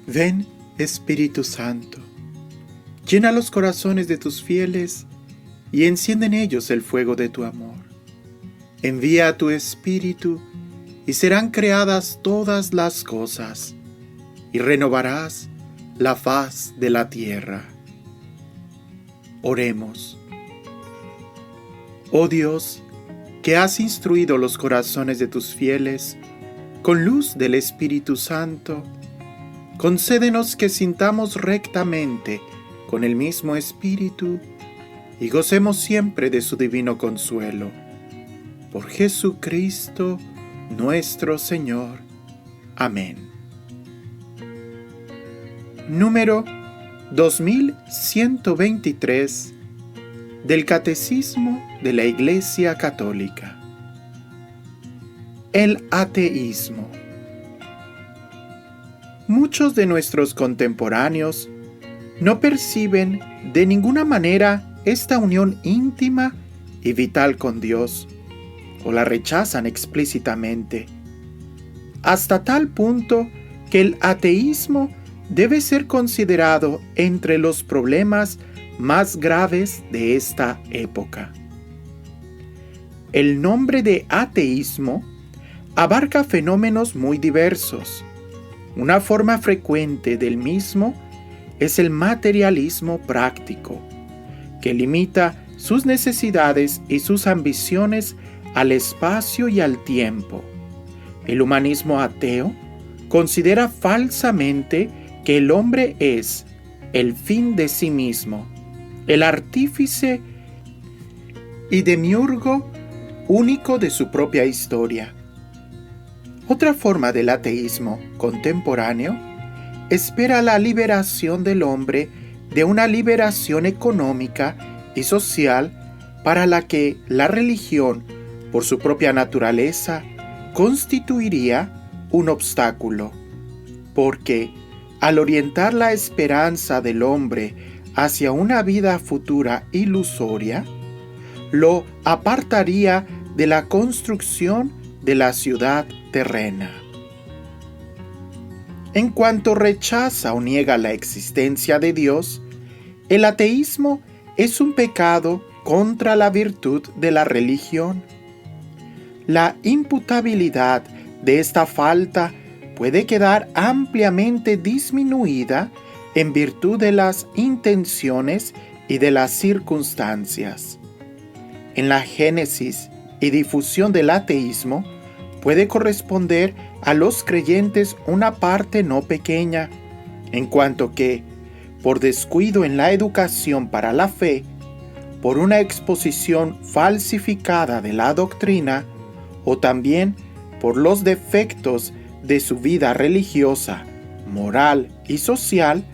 Ven, Espíritu Santo, llena los corazones de tus fieles y enciende en ellos el fuego de tu amor. Envía a tu Espíritu y serán creadas todas las cosas, y renovarás la faz de la tierra. Oremos. Oh Dios, que has instruido los corazones de tus fieles con luz del Espíritu Santo, concédenos que sintamos rectamente con el mismo Espíritu y gocemos siempre de su divino consuelo. Por Jesucristo nuestro Señor. Amén. Número 2123 del Catecismo de la Iglesia Católica. El ateísmo. Muchos de nuestros contemporáneos no perciben de ninguna manera esta unión íntima y vital con Dios, o la rechazan explícitamente, hasta tal punto que el ateísmo debe ser considerado entre los problemas más graves de esta época. El nombre de ateísmo abarca fenómenos muy diversos. Una forma frecuente del mismo es el materialismo práctico, que limita sus necesidades y sus ambiciones al espacio y al tiempo. El humanismo ateo considera falsamente que el hombre es el fin de sí mismo, el artífice y demiurgo único de su propia historia. Otra forma del ateísmo contemporáneo espera la liberación del hombre de una liberación económica y social para la que la religión, por su propia naturaleza, constituiría un obstáculo, porque al orientar la esperanza del hombre hacia una vida futura ilusoria, lo apartaría de la construcción de la ciudad terrena. En cuanto rechaza o niega la existencia de Dios, el ateísmo es un pecado contra la virtud de la religión. La imputabilidad de esta falta puede quedar ampliamente disminuida en virtud de las intenciones y de las circunstancias. En la génesis y difusión del ateísmo puede corresponder a los creyentes una parte no pequeña, en cuanto que, por descuido en la educación para la fe, por una exposición falsificada de la doctrina, o también por los defectos de su vida religiosa, moral y social,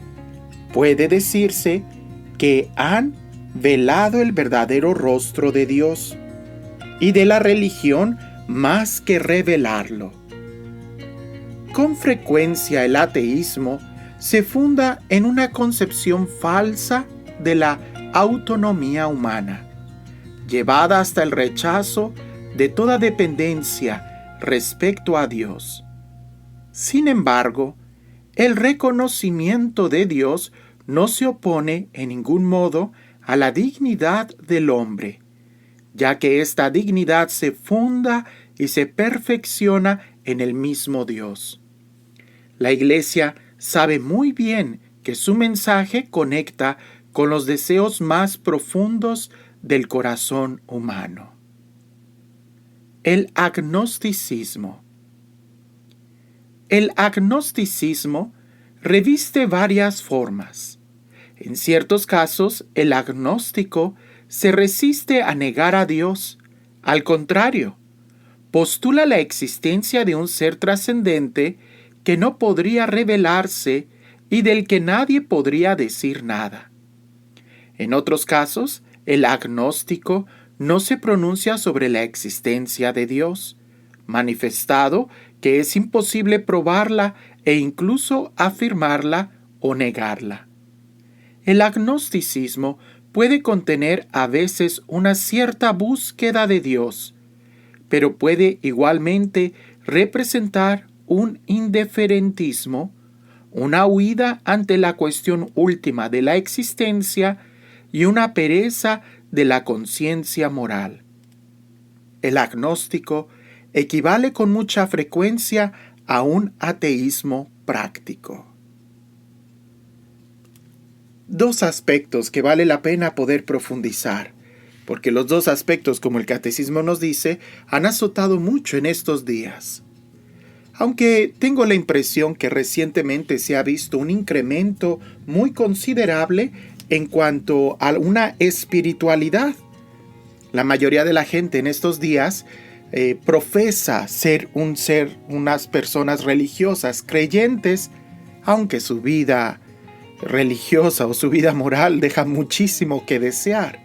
puede decirse que han velado el verdadero rostro de Dios y de la religión más que revelarlo. Con frecuencia el ateísmo se funda en una concepción falsa de la autonomía humana, llevada hasta el rechazo de toda dependencia respecto a Dios. Sin embargo, el reconocimiento de Dios no se opone en ningún modo a la dignidad del hombre, ya que esta dignidad se funda y se perfecciona en el mismo Dios. La Iglesia sabe muy bien que su mensaje conecta con los deseos más profundos del corazón humano. El agnosticismo. El agnosticismo reviste varias formas. En ciertos casos, el agnóstico se resiste a negar a Dios. Al contrario, postula la existencia de un ser trascendente que no podría revelarse y del que nadie podría decir nada. En otros casos, el agnóstico no se pronuncia sobre la existencia de Dios, manifestado que es imposible probarla e incluso afirmarla o negarla. El agnosticismo puede contener a veces una cierta búsqueda de Dios, pero puede igualmente representar un indiferentismo una huida ante la cuestión última de la existencia y una pereza de la conciencia moral. El agnóstico equivale con mucha frecuencia a un ateísmo práctico. Dos aspectos que vale la pena poder profundizar, porque los dos aspectos, como el catecismo nos dice, han azotado mucho en estos días. Aunque tengo la impresión que recientemente se ha visto un incremento muy considerable en cuanto a una espiritualidad. La mayoría de la gente en estos días profesa ser unas personas religiosas, creyentes, aunque su vida religiosa o su vida moral deja muchísimo que desear.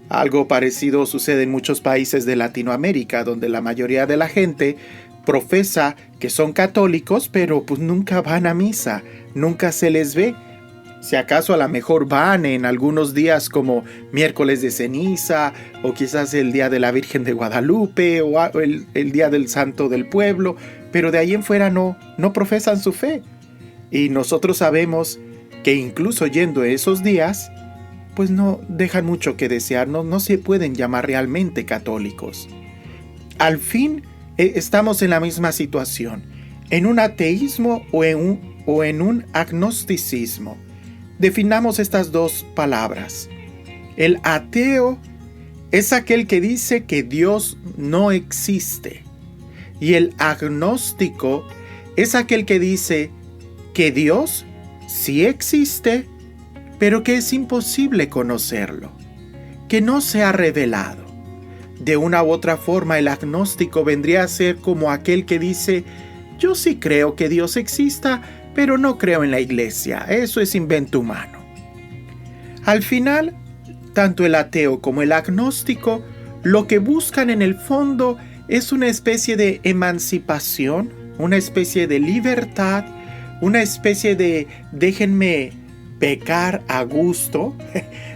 Algo parecido sucede en muchos países de Latinoamérica, donde la mayoría de la gente profesa que son católicos, pero pues nunca van a misa, nunca se les ve. Si acaso a lo mejor van en algunos días como miércoles de ceniza, o quizás el día de la Virgen de Guadalupe, o el día del Santo del Pueblo, pero de ahí en fuera no profesan su fe. Y nosotros sabemos que incluso yendo esos días, pues no dejan mucho que desear, no se pueden llamar realmente católicos. Al fin, estamos en la misma situación, en un ateísmo o en un agnosticismo. Definamos estas dos palabras. El ateo es aquel que dice que Dios no existe, y el agnóstico es aquel que dice que Dios sí existe, pero que es imposible conocerlo, que no se ha revelado. De una u otra forma, el agnóstico vendría a ser como aquel que dice: yo sí creo que Dios exista, pero no creo en la iglesia, eso es invento humano. Al final, tanto el ateo como el agnóstico lo que buscan en el fondo es una especie de emancipación, una especie de libertad, una especie de déjenme pecar a gusto,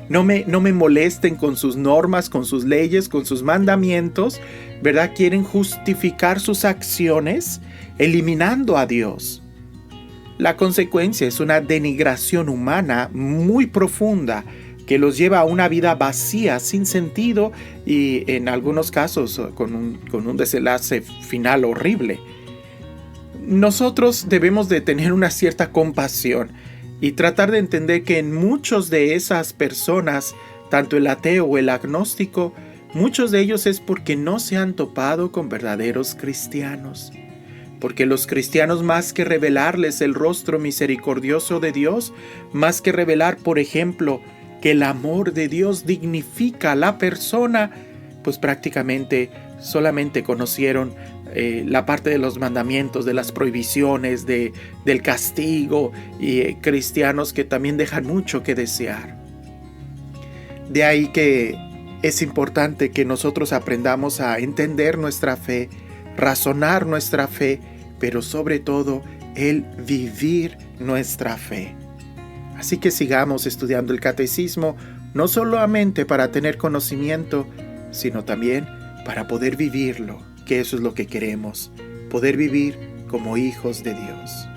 no me molesten con sus normas, con sus leyes, con sus mandamientos, ¿verdad? Quieren justificar sus acciones eliminando a Dios. La consecuencia es una denigración humana muy profunda que los lleva a una vida vacía, sin sentido y en algunos casos con un desenlace final horrible. Nosotros debemos de tener una cierta compasión y tratar de entender que en muchos de esas personas, tanto el ateo o el agnóstico, muchos de ellos es porque no se han topado con verdaderos cristianos. Porque los cristianos, más que revelarles el rostro misericordioso de Dios, más que revelar, por ejemplo, que el amor de Dios dignifica a la persona, pues prácticamente solamente conocieron la parte de los mandamientos, de las prohibiciones, del castigo, y cristianos que también dejan mucho que desear. De ahí que es importante que nosotros aprendamos a entender nuestra fe, razonar nuestra fe, pero sobre todo el vivir nuestra fe. Así que sigamos estudiando el catecismo, no solamente para tener conocimiento, sino también para poder vivirlo, que eso es lo que queremos, poder vivir como hijos de Dios.